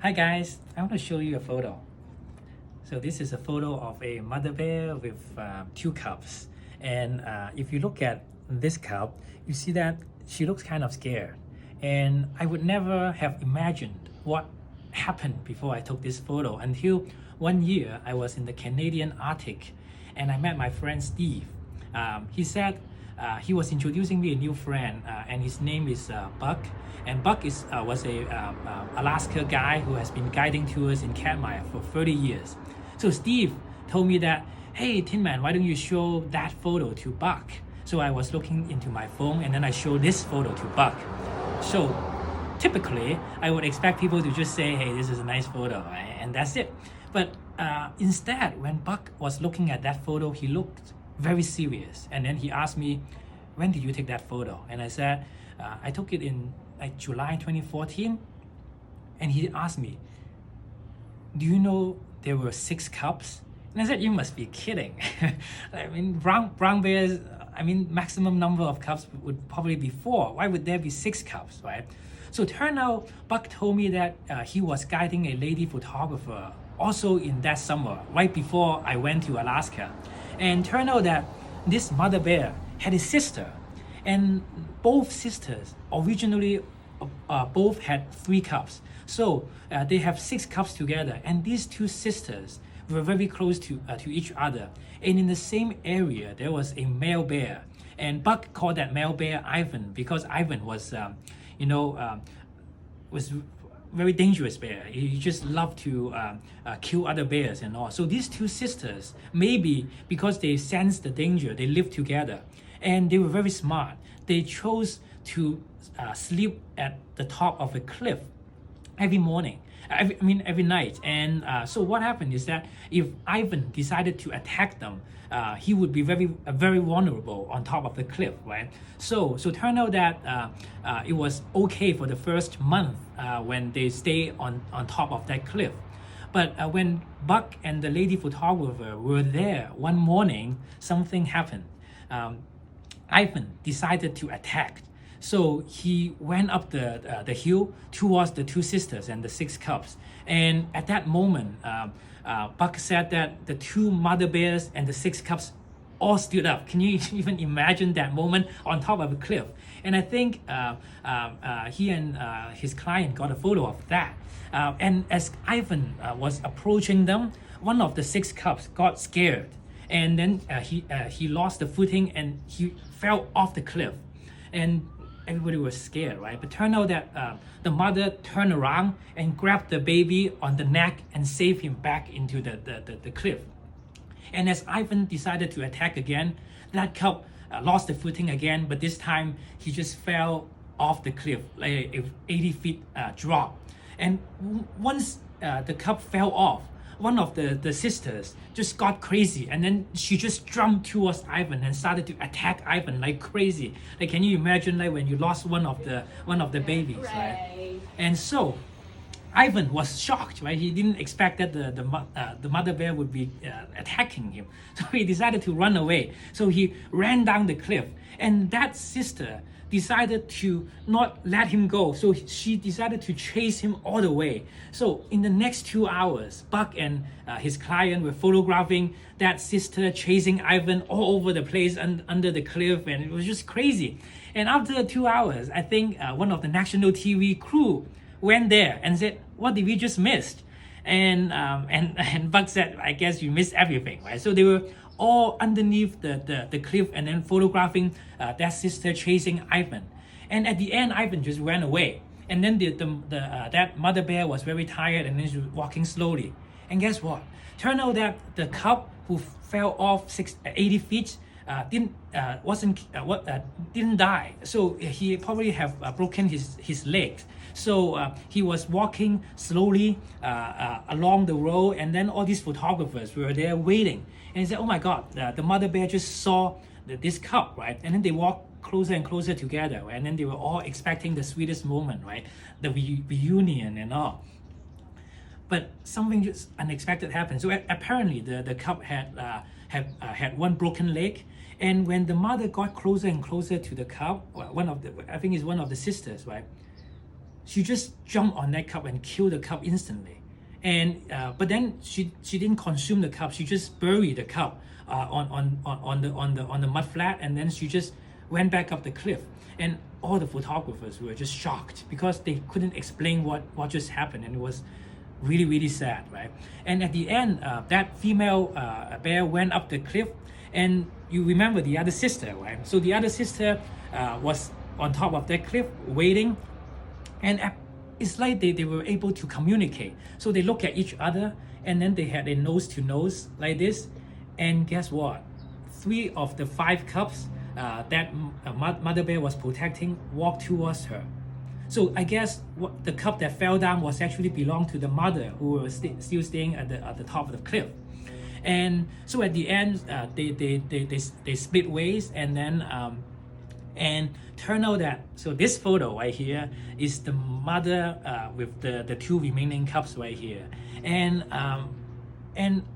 Hi guys, I want to show you a photo. So this is a photo of a mother bear with two cubs. And if you look at this cub, you see that she looks kind of scared. And I would never have imagined what happened before I took this photo until one year I was in the Canadian Arctic and I met my friend Steve. He said he was introducing me a new friend, and his name is Buck. And Buck was a Alaska guy who has been guiding tours in Katmai for 30 years. So Steve told me that, hey, Tin Man, why don't you show that photo to Buck? So I was looking into my phone and then I showed this photo to Buck. So typically, I would expect people to just say, hey, this is a nice photo, right? And that's it. But instead, when Buck was looking at that photo, he looked very serious. And then he asked me, when did you take that photo? And I said, I took it in like July 2014. And he asked me, do you know there were 6 cubs? And I said, you must be kidding. I mean, brown bears, maximum number of cubs would probably be 4. Why would there be 6 cubs, right? So turn out, Buck told me that he was guiding a lady photographer also in that summer, right before I went to Alaska. And turned out that this mother bear had a sister, and both sisters originally both had 3 cubs. So they have 6 cubs together, and these 2 sisters were very close to each other. And in the same area, there was a male bear, and Buck called that male bear Ivan because Ivan was, was very dangerous bear. He just loved to kill other bears and all. So these 2 sisters, maybe because they sensed the danger, they lived together, and they were very smart. They chose to sleep at the top of a cliff every morning. Every night. And so what happened is that if Ivan decided to attack them, he would be very vulnerable on top of the cliff, right? So turn out that it was okay for the first month when they stay on top of that cliff. But when Buck and the lady photographer were there one morning, something happened. Ivan decided to attack. So he went up the hill towards the 2 sisters and the 6 cubs. And at that moment, Buck said that the 2 mother bears and the 6 cubs all stood up. Can you even imagine that moment on top of a cliff? And I think he and his client got a photo of that. And as Ivan was approaching them, one of the 6 cubs got scared. And then he lost the footing and he fell off the cliff. And everybody was scared, right? But turned out that the mother turned around and grabbed the baby on the neck and saved him back into the cliff. And as Ivan decided to attack again, that cub lost the footing again, but this time he just fell off the cliff, like a 80 feet drop. And once the cub fell off, one of the sisters just got crazy, and then she just jumped towards Ivan and started to attack Ivan like crazy. Like, can you imagine, like, when you lost one of the babies, right? And so Ivan was shocked, right? He didn't expect that the mother bear would be attacking him. So he decided to run away. So he ran down the cliff, and that sister decided to not let him go. So she decided to chase him all the way. So in the next 2 hours, Buck and his client were photographing that sister chasing Ivan all over the place under the cliff, and it was just crazy. And after 2 hours, I think one of the national TV crew went there and said, what did we just miss? And Buck said, I guess you missed everything, right? So they were all underneath the cliff and then photographing that sister chasing Ivan. And at the end, Ivan just ran away. And then that mother bear was very tired and then she was walking slowly. And guess what? Turned out that the cub who fell off 80 feet didn't die. So he probably have broken his legs. So he was walking slowly along the road, and then all these photographers were there waiting. And he said, oh my God, the mother bear just saw this cub, right? And then they walked closer and closer together, right? And then they were all expecting the sweetest moment, right? The reunion and all. But something just unexpected happened. So apparently the cub had one broken leg. And when the mother got closer and closer to the cub, I think it's one of the sisters, right? she just jumped on that cub and killed the cub instantly. And but then she didn't consume the cub. She just buried the cub on the mud flat, and then she just went back up the cliff. And all the photographers were just shocked because they couldn't explain what just happened, and it was really sad, right? And at the end, that female bear went up the cliff, and you remember the other sister, right? So the other sister was on top of that cliff waiting, and it's like they were able to communicate. So they look at each other, and then they had a nose to nose like this, and guess what? 3 of the 5 cubs that mother bear was protecting walked towards her. So I guess what the cub that fell down was actually belonged to the mother, who was still staying at the top of the cliff. And so at the end, they split ways, and then and turn out that, so this photo right here is the mother with the 2 remaining cubs right here. And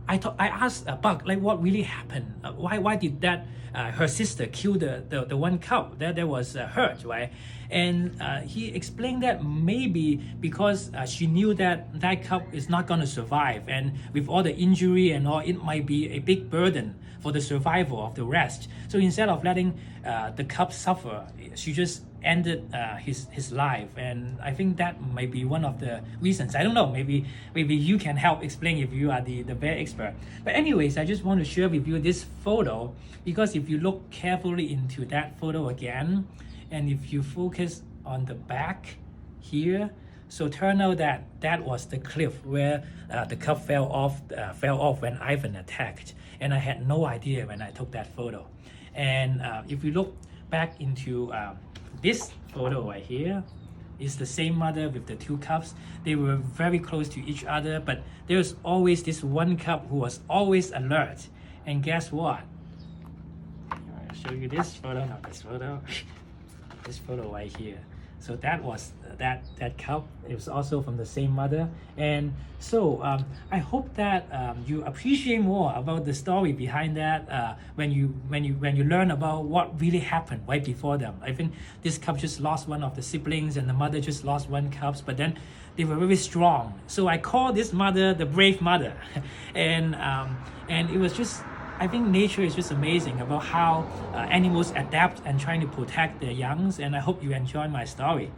I asked Buck, like, what really happened? Why did that her sister kill the one cub that was hurt, right? And he explained that maybe because she knew that that cub is not going to survive, and with all the injury and all, it might be a big burden for the survival of the rest. So instead of letting the cub suffer, she just ended his life. And I think that might be one of the reasons. I don't know, maybe you can help explain if you are the bear expert. But anyways, I just want to share with you this photo, because if you look carefully into that photo again, and if you focus on the back here, so turn out that was the cliff where the cub fell off when Ivan attacked, and I had no idea when I took that photo. And if you look back into this photo right here, is the same mother with the 2 cubs. They were very close to each other, but there's always this one cub who was always alert. And guess what? I'll show you this photo, not this photo. This photo right here. So that was that cub. It was also from the same mother. And so I hope that you appreciate more about the story behind that when you learn about what really happened right before them. I think this cub just lost one of the siblings, and the mother just lost 1 cub, but then they were very strong. So I call this mother the brave mother. And it was just, I think nature is just amazing about how animals adapt and trying to protect their youngs, and I hope you enjoy my story.